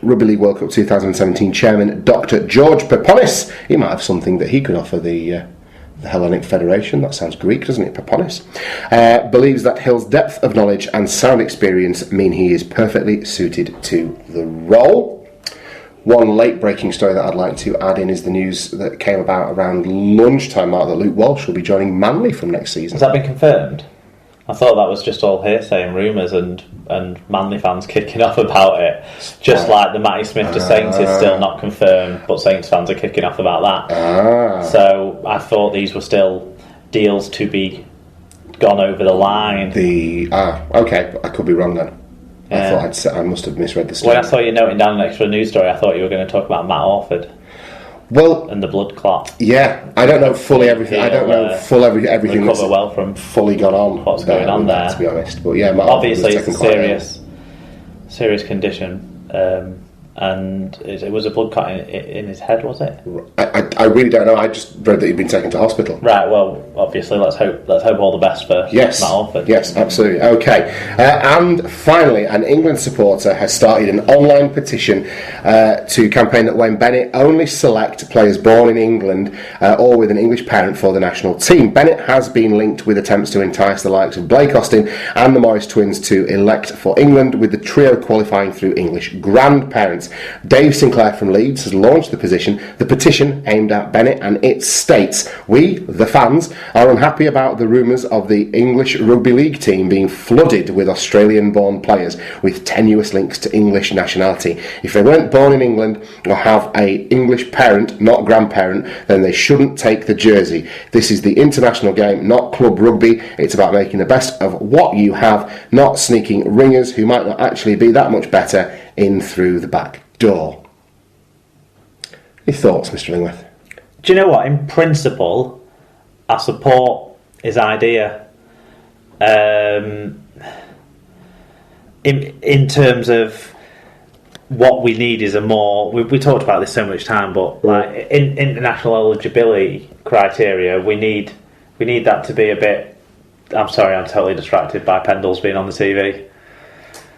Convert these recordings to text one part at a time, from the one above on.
Rugby League World Cup 2017 chairman, Dr. George Peponis. He might have something that he could offer the Hellenic Federation. That sounds Greek, doesn't it? Peponis. Believes that Hill's depth of knowledge and sound experience mean he is perfectly suited to the role. One late-breaking story that I'd like to add in is the news that came about around lunchtime, Mark, that Luke Walsh will be joining Manly from next season. Has that been confirmed? I thought that was just all hearsay and rumours and Manly fans kicking off about it. Just like the Matty Smith to Saints is still not confirmed, but Saints fans are kicking off about that. So I thought these were still deals to be gone over the line. Okay, I could be wrong then. I thought I must have misread the story. When I saw you noting down an extra news story, I thought you were going to talk about Matt Orford. Well, and the blood clot. Yeah, I don't know fully everything. I don't know everything that's well from fully gone on. What's going on there? To be honest, but yeah, obviously it's a serious condition. And it was a blood clot in his head, was it? I really don't know. I just read that he'd been taken to hospital. Right. Well, obviously, let's hope all the best for Matt Orford. Yes, absolutely. Okay. And finally, an England supporter has started an online petition to campaign that Wayne Bennett only select players born in England or with an English parent for the national team. Bennett has been linked with attempts to entice the likes of Blake Austin and the Morris twins to elect for England, with the trio qualifying through English grandparents. Dave Sinclair from Leeds has launched the petition aimed at Bennett, and it states, "We, the fans, are unhappy about the rumours of the English Rugby League team being flooded with Australian-born players with tenuous links to English nationality. If they weren't born in England or have a English parent, not grandparent, then they shouldn't take the jersey. This is the international game, not club rugby. It's about making the best of what you have, not sneaking ringers who might not actually be that much better in through the back door." Your thoughts, Mr. Lingworth? Do you know what? In principle, I support his idea. In terms of what we need is a more... We talked about this so much time, but like in international eligibility criteria, we need that to be a bit... I'm sorry, I'm totally distracted by Pendles being on the TV.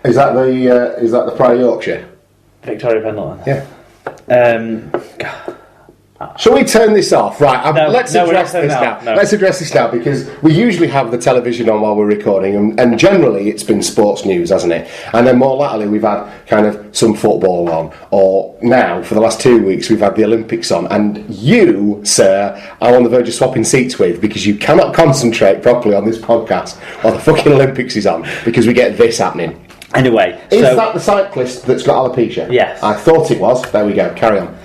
Is that the Pride Yorkshire? Victoria Pendleton. Yeah. God. Shall we turn this off? Right, let's address this now. No. Let's address this now, because we usually have the television on while we're recording, and generally it's been sports news, hasn't it? And then more latterly we've had kind of some football on, or now for the last 2 weeks we've had the Olympics on, and you, sir, are on the verge of swapping seats with, because you cannot concentrate properly on this podcast while the fucking Olympics is on, because we get this happening. Anyway, is that the cyclist that's got alopecia? Yes. I thought it was. There we go. Carry on.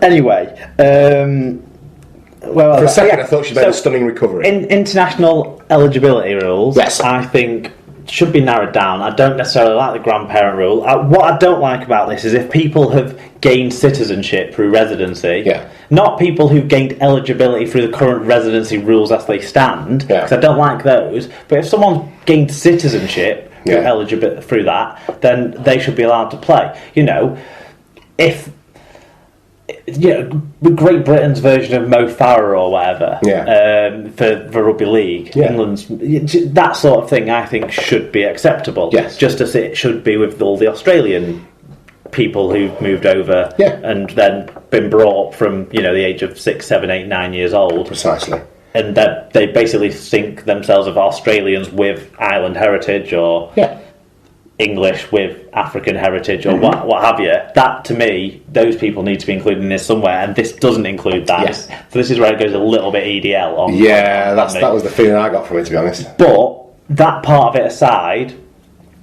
Anyway, for a second I thought she made a stunning recovery. International eligibility rules, yes, I think should be narrowed down. I don't necessarily like the grandparent rule. What I don't like about this is if people have gained citizenship through residency, not people who've gained eligibility through the current residency rules as they stand, because I don't like those. But if someone's gained citizenship eligible through that, then they should be allowed to play. If Great Britain's version of Mo Farah or whatever, for Rugby League, England's, that sort of thing, I think should be acceptable. Yes. Just as it should be with all the Australian people who've moved over and then been brought up from the age of 6, 7, 8, 9 years old. Precisely. And that they basically think themselves of Australians with island heritage or English with African heritage or what have you. That, to me, those people need to be included in this somewhere, and this doesn't include that. Yes. So this is where it goes a little bit EDL on. That was the feeling I got from it, to be honest. But that part of it aside,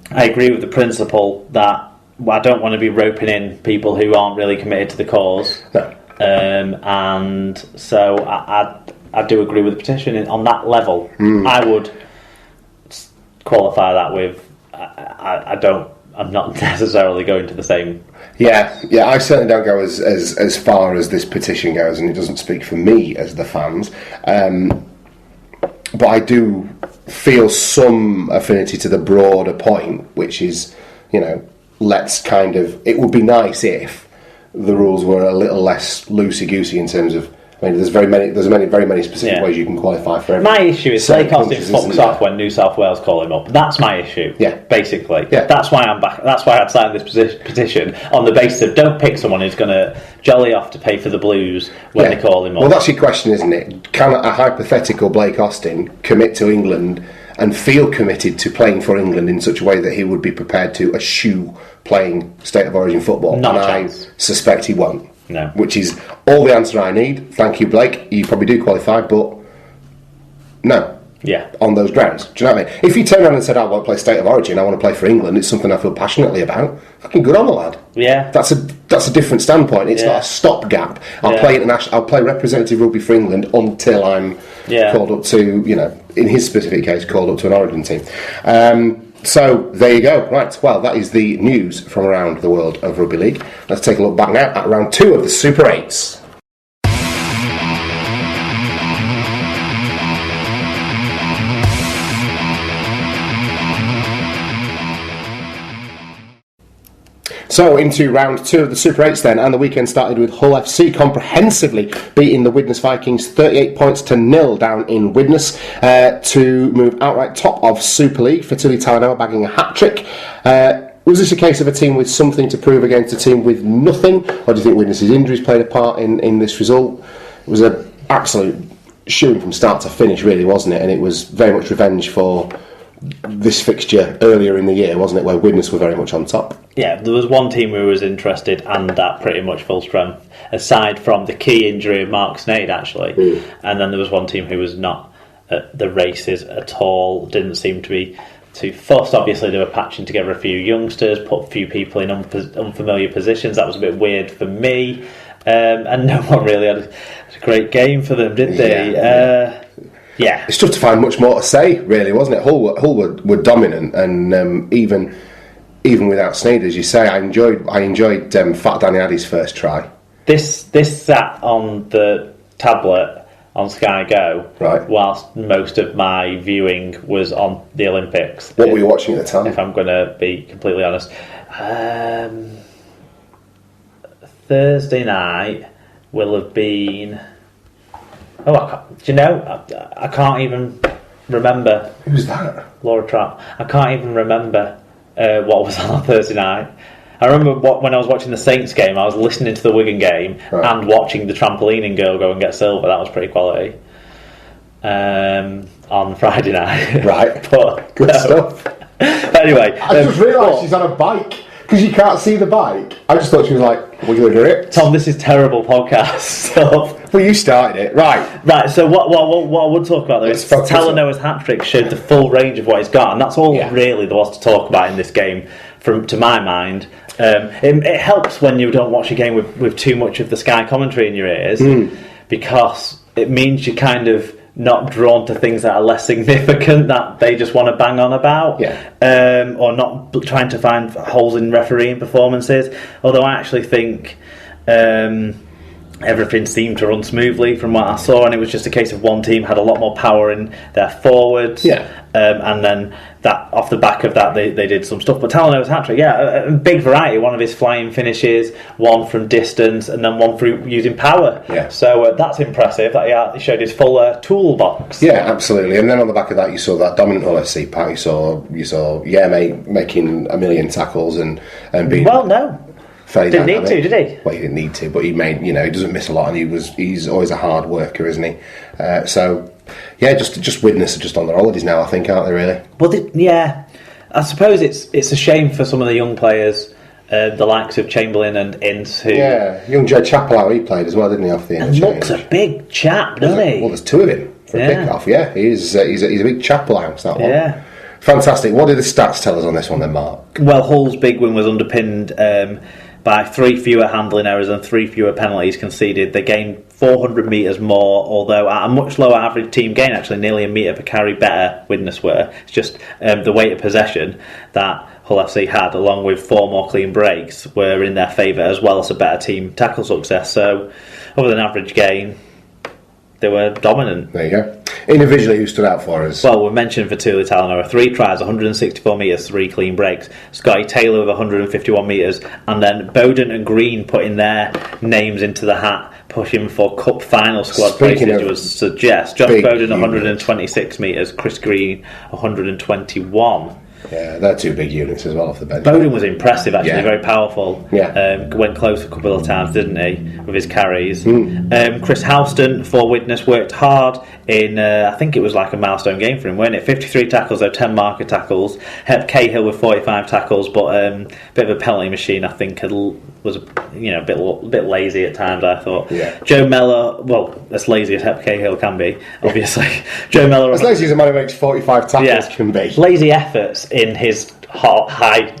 I agree with the principle that I don't want to be roping in people who aren't really committed to the cause. No. And so I do agree with the petition on that level. I would qualify that with I'm not necessarily going to the same. Yeah, I certainly don't go as far as this petition goes, and it doesn't speak for me as the fans. But I do feel some affinity to the broader point, which is, it would be nice if the rules were a little less loosey-goosey in terms of I mean, there's very many specific ways you can qualify for everything. My issue is Blake Austin fucks off when New South Wales call him up. That's my issue. Yeah, basically. Yeah. That's why I'm back. That's why I'd signed this petition on the basis of don't pick someone who's going to jolly off to pay for the Blues when they call him up. Well, that's your question, isn't it? Can a hypothetical Blake Austin commit to England and feel committed to playing for England in such a way that he would be prepared to eschew playing State of Origin football? Not and a I chance. Suspect he won't. No. Which is all the answer I need. Thank you, Blake. You probably do qualify, but no. Yeah. On those grounds. Do you know what I mean? If you turn around and said, I want to play State of Origin, I want to play for England, it's something I feel passionately about, fucking good on the lad. Yeah. That's a different standpoint. It's not a stopgap. I'll play international. I'll play representative rugby for England until I'm called up to, in his specific case, called up to an Origin team. So there you go. Right, well, that is the news from around the world of Rugby League. Let's take a look back now at round 2 of the Super 8s. So into round 2 of the Super 8s then, and the weekend started with Hull FC comprehensively beating the Widnes Vikings 38 points to 0 down in Widnes to move outright top of Super League. Fatuli Talanoa bagging a hat-trick. Was this a case of a team with something to prove against a team with nothing, or do you think Widnes' injuries played a part in this result? It was an absolute shooing from start to finish, really, wasn't it? And it was very much revenge for this fixture earlier in the year, wasn't it, where Widnes were very much on top. Yeah, there was one team who was interested and at pretty much full strength, aside from the key injury of Mark Snade, actually. And then there was one team who was not at the races at all, didn't seem to be too fussed. Obviously, they were patching together a few youngsters, put a few people in unfamiliar positions. That was a bit weird for me. And no one really had a great game for them, did they? Yeah. It's just to find much more to say, really, wasn't it? Hull were dominant, and even without Sneyd, as you say, I enjoyed Fat Danny Addy's first try. This sat on the tablet on Sky Go, right, whilst most of my viewing was on the Olympics. What were you watching at the time? If I'm going to be completely honest, Thursday night will have been. I can't even remember. Who's that? Laura Trapp. I can't even remember what was on Thursday night. I remember when I was watching the Saints game, I was listening to the Wigan game and watching the trampolining girl go and get silver. That was pretty quality. On Friday night. Right. But good stuff. Anyway. I just realised she's on a bike. Because you can't see the bike. I just thought she was like wiggling her hips. Tom, this is terrible podcast stuff. Well, you started it. Right. So what I would talk about though is Talanoa's hat-trick showed the full range of what he's got, and that's all really there was to talk about in this game, to my mind. It helps when you don't watch a game with too much of the Sky commentary in your ears, because it means you kind of not drawn to things that are less significant that they just want to bang on about, or not trying to find holes in refereeing performances. Although I actually think everything seemed to run smoothly from what I saw, and it was just a case of one team had a lot more power in their forwards, and then that off the back of that they did some stuff. But Talanoa's hat-trick, a big variety. One of his flying finishes, one from distance, and then one through using power. So that's impressive. That he showed his full toolbox. Yeah, absolutely. And then on the back of that, you saw that dominant Hull FC pack. You saw making a million tackles and being didn't need to, did he? Well, he didn't need to, but he made. He doesn't miss a lot, and he's always a hard worker, isn't he? Just Widnes are just on their holidays now, I think, aren't they? Really? Well, I suppose it's a shame for some of the young players, the likes of Chamberlain and Ince, who young Jed Chappell, he played as well, didn't he? Off the and looks a big chap, doesn't he? Well, there's two of him for a kick-off. Yeah, he's a big Chappell house, that one. Yeah. Fantastic. What did the stats tell us on this one then, Mark? Well, Hull's big win was underpinned by 3 fewer handling errors and 3 fewer penalties conceded. They gained 400 metres more, although at a much lower average team gain, actually nearly a metre per carry better Widnes were. It's just the weight of possession that Hull FC had, along with 4 more clean breaks, were in their favour, as well as a better team tackle success. So, other than average gain, they were dominant. There you go. Individually, who stood out for us? Well, we mentioned Vatuli Talanoa. 3 tries, 164 metres, 3 clean breaks. Scotty Taylor with 151 metres. And then Bowden and Green putting their names into the hat, pushing for Cup final squad places, would suggest. Josh Bowden, 126 metres. Chris Green, 121. Yeah, they're 2 big units as well off the bench. Bowden was impressive, actually, very powerful. Went close a couple of times, didn't he, with his carries. Chris Houston for Widnes worked hard in, I think it was like a milestone game for him, weren't it? 53 tackles, though, 10 marker tackles. Hep Cahill with 45 tackles, but a bit of a penalty machine, I think, was a bit lazy at times, I thought. Joe Mellor, well, as lazy as Hep Cahill can be, obviously. Joe Mellor, as lazy as a man who makes 45 tackles can be. Lazy efforts in his high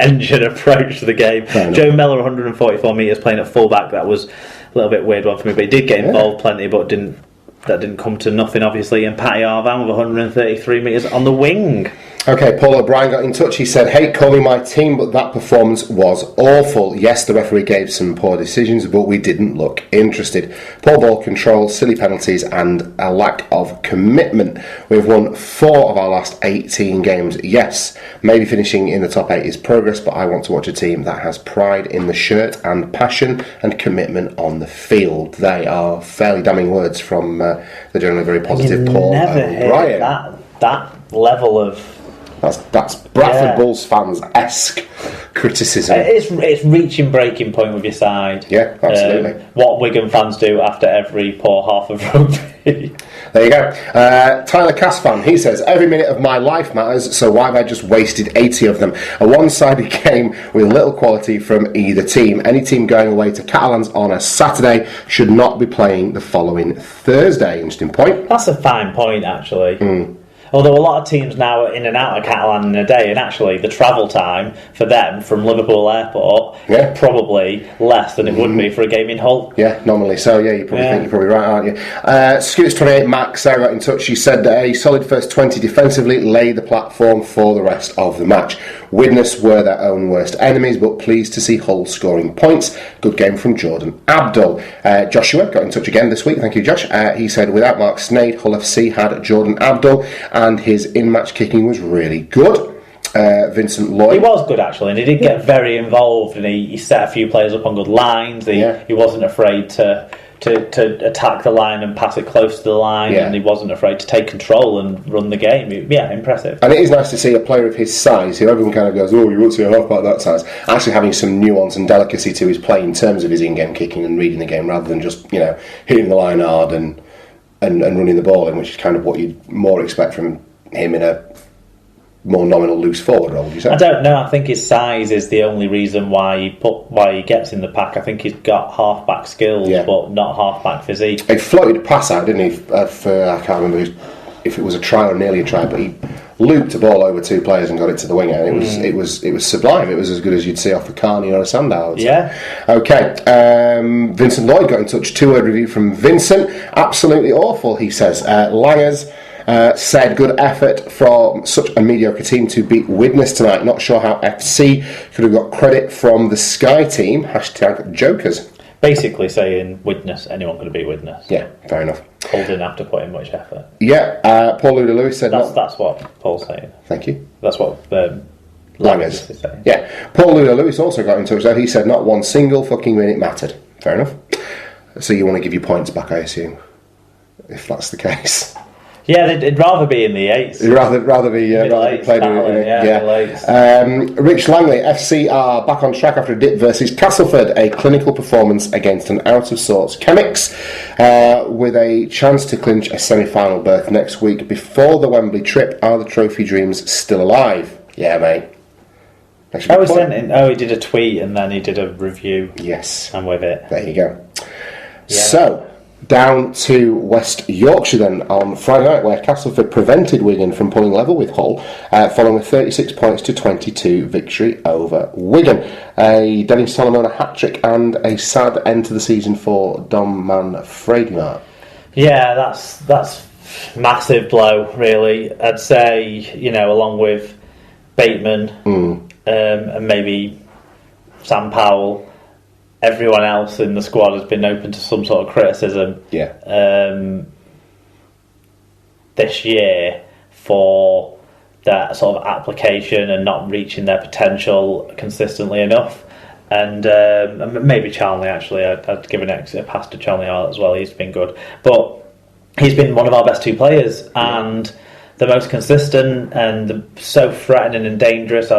engine approach to the game. Joe Mellor, 144 metres, playing at fullback. That was a little bit weird one for me, but he did get involved plenty, but that didn't come to nothing, obviously. And Patty Arvan with 133 metres on the wing. Okay, Paul O'Brien got in touch. He said, "Hate calling my team, but that performance was awful. Yes, the referee gave some poor decisions, but we didn't look interested. Poor ball control, silly penalties, and a lack of commitment. We've won 4 of our last 18 games. Yes, maybe finishing in the top 8 is progress, but I want to watch a team that has pride in the shirt and passion and commitment on the field." They are fairly damning words from the generally very positive Paul O'Brien. That level of... That's Bradford Bulls fans-esque criticism. It's reaching breaking point with your side. Yeah, absolutely. What Wigan fans do after every poor half of rugby. There you go. Tyler Casfan, he says, "Every minute of my life matters, so why have I just wasted 80 of them? A one-sided game with little quality from either team. Any team going away to Catalans on a Saturday should not be playing the following Thursday." Interesting point. That's a fine point, actually. Although a lot of teams now are in and out of Catalan in a day, and actually the travel time for them from Liverpool Airport probably less than it would be for a game in Hull. Yeah, normally so. Yeah, you probably think you're probably right, aren't you? Scooters28 Max, Sarah got in touch. She said that a solid first 20 defensively laid the platform for the rest of the match. Widnes were their own worst enemies, but pleased to see Hull scoring points. Good game from Jordan Abdul. Joshua got in touch again this week. Thank you, Josh. He said, "Without Mark Snade, Hull FC had Jordan Abdul, and his in-match kicking was really good." Vincent Lloyd. He was good, actually, and he did get very involved, and he set a few players up on good lines. He wasn't afraid to attack the line and pass it close to the line, and he wasn't afraid to take control and run the game. Impressive. And it is nice to see a player of his size, who everyone kind of goes, "Oh, you won't see a half-back that size," actually having some nuance and delicacy to his play in terms of his in-game kicking and reading the game, rather than just hitting the line hard and running the ball in, which is kind of what you'd more expect from him in a more nominal loose forward role, would you say? I don't know. I think his size is the only reason why he gets in the pack. I think he's got half-back skills, but not half-back physique. He floated a pass out, didn't he? For I can't remember if it was a try or nearly a try, but he looped a ball over 2 players and got it to the winger. And it was sublime. It was as good as you'd see off a Carney or a Sandow. Yeah. Okay. Vincent Lloyd got in touch. 2-word review from Vincent. Absolutely awful, he says. Langers said, "Good effort from such a mediocre team to beat Widnes tonight. Not sure how FC could have got credit from the Sky team. #Jokers." Basically saying Widnes, anyone could have beat Widnes. Yeah, fair enough. Paul didn't have to put in much effort. Yeah, Paul Luda-Lewis said... That's what Paul's saying. Thank you. That's what Langers is saying. Yeah. Paul Luda-Lewis also got in touch there. He said, "Not one single fucking minute mattered." Fair enough. So you want to give your points back, I assume, if that's the case. Yeah, they'd rather be in the 8s. Rather be played in it. Rich Langley, FC are back on track after a dip versus Castleford, a clinical performance against an out-of-sorts Chemix, with a chance to clinch a semi-final berth next week. Before the Wembley trip, are the trophy dreams still alive? Yeah, mate. He did a tweet and then he did a review. Yes. I'm with it. There you go. Yeah. So... down to West Yorkshire then on Friday night, where Castleford prevented Wigan from pulling level with Hull, following a 36 points to 22 victory over Wigan. A Dennis Solomon hat-trick and a sad end to the season for Dom Man Freidimart. Yeah, that's massive blow, really. I'd say, along with Bateman and maybe Sam Powell, everyone else in the squad has been open to some sort of criticism. Yeah. this year for that sort of application and not reaching their potential consistently enough. And maybe Charnley, actually. I'd give a pass to Charnley as well. He's been good. But he's been one of our best two players and the most consistent and so threatening and dangerous.